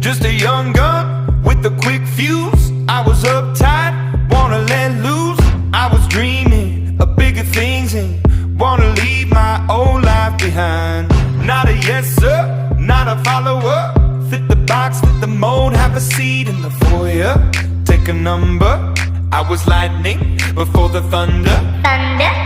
just a young gun with a quick fuse. I was uptight, wanna let loose. I was dreaming of bigger things and wanna leave my old life behind. Not a yes sir, not a follower. Fit the box, fit the mold, have a seat in the foyer. Take a number. I was lightning before the thunder. Thunder.